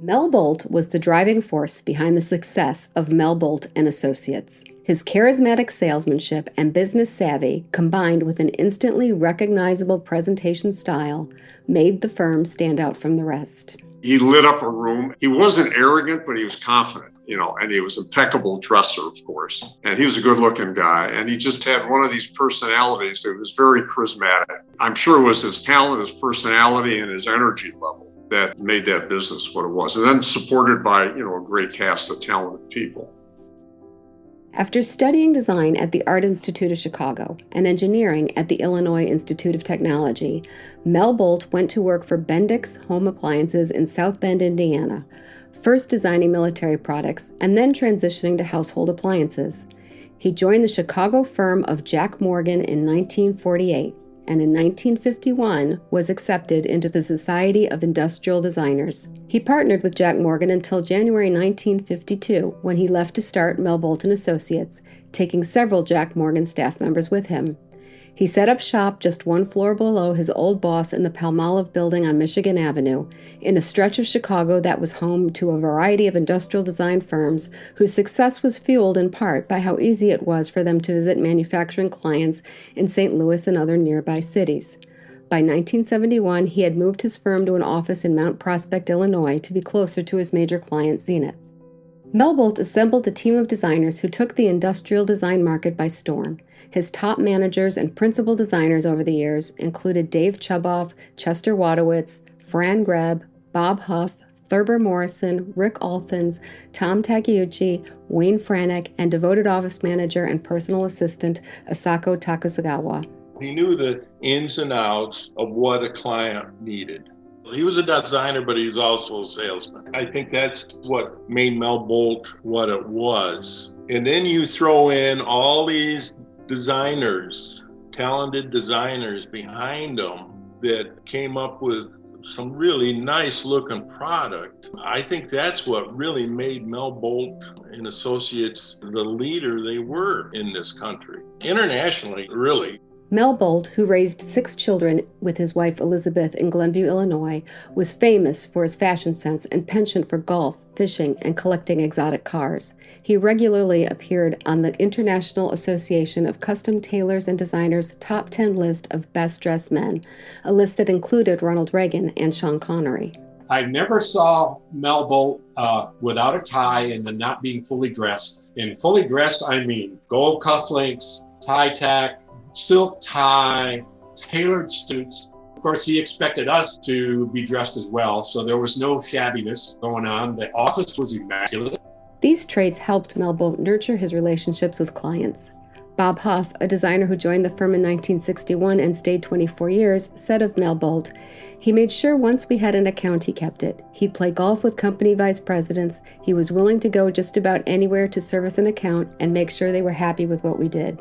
Mel Boldt was the driving force behind the success of Mel Boldt and Associates. His charismatic salesmanship and business savvy, combined with an instantly recognizable presentation style, made the firm stand out from the rest. He lit up a room. He wasn't arrogant, but he was confident, and he was an impeccable dresser, of course. And he was a good-looking guy. And he just had one of these personalities that was very charismatic. I'm sure it was his talent, his personality, and his energy level that made that business what it was. And then supported by, a great cast of talented people. After studying design at the Art Institute of Chicago and engineering at the Illinois Institute of Technology, Mel Boldt went to work for Bendix Home Appliances in South Bend, Indiana, first designing military products and then transitioning to household appliances. He joined the Chicago firm of Jack Morgan in 1948 and in 1951 was accepted into the Society of Industrial Designers. He partnered with Jack Morgan until January 1952, when he left to start Mel Boldt and Associates, taking several Jack Morgan staff members with him. He set up shop just one floor below his old boss in the Palmolive building on Michigan Avenue, in a stretch of Chicago that was home to a variety of industrial design firms whose success was fueled in part by how easy it was for them to visit manufacturing clients in St. Louis and other nearby cities. By 1971, he had moved his firm to an office in Mount Prospect, Illinois, to be closer to his major client, Zenith. Mel Boldt assembled a team of designers who took the industrial design market by storm. His top managers and principal designers over the years included Dave Chuboff, Chester Wadowitz, Fran Greb, Bob Huff, Thurber Morrison, Rick Althans, Tom Takeuchi, Wayne Franek, and devoted office manager and personal assistant Asako Takusugawa. He knew the ins and outs of what a client needed. He was a designer, but he was also a salesman. I think that's what made Mel Boldt what it was. And then you throw in all these designers, talented designers behind them that came up with some really nice looking product. I think that's what really made Mel Boldt and Associates the leader they were in this country. Internationally, really. Mel Boldt, who raised 6 children with his wife Elizabeth in Glenview, Illinois, was famous for his fashion sense and penchant for golf, fishing, and collecting exotic cars. He regularly appeared on the International Association of Custom Tailors and Designers' top 10 list of best dressed men, a list that included Ronald Reagan and Sean Connery. I never saw Mel Boldt without a tie and then not being fully dressed. And fully dressed, I mean gold cufflinks, tie tack, silk tie, tailored suits. Of course, he expected us to be dressed as well, so there was no shabbiness going on. The office was immaculate. These traits helped Mel Boldt nurture his relationships with clients. Bob Huff, a designer who joined the firm in 1961 and stayed 24 years, said of Mel Boldt, "He made sure once we had an account, he kept it. He'd play golf with company vice presidents. He was willing to go just about anywhere to service an account and make sure they were happy with what we did."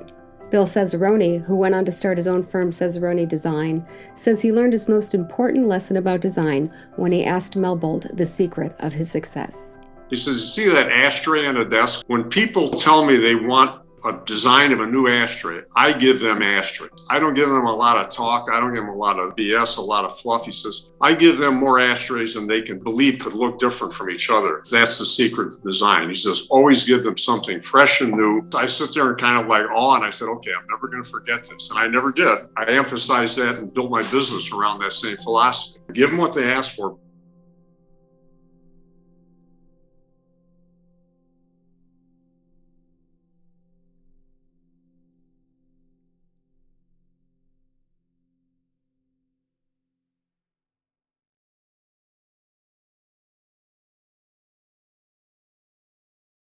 Bill Cesaroni, who went on to start his own firm, Cesaroni Design, says he learned his most important lesson about design when he asked Mel Boldt the secret of his success. He says, "See that ashtray on the desk? When people tell me they want a design of a new ashtray, I give them ashtrays. I don't give them a lot of talk. I don't give them a lot of BS, a lot of fluff." He says, "I give them more ashtrays than they can believe could look different from each other. That's the secret of design." He says, "Always give them something fresh and new." I sit there and kind of like awe, and I said, okay, I'm never going to forget this. And I never did. I emphasized that and built my business around that same philosophy. Give them what they ask for.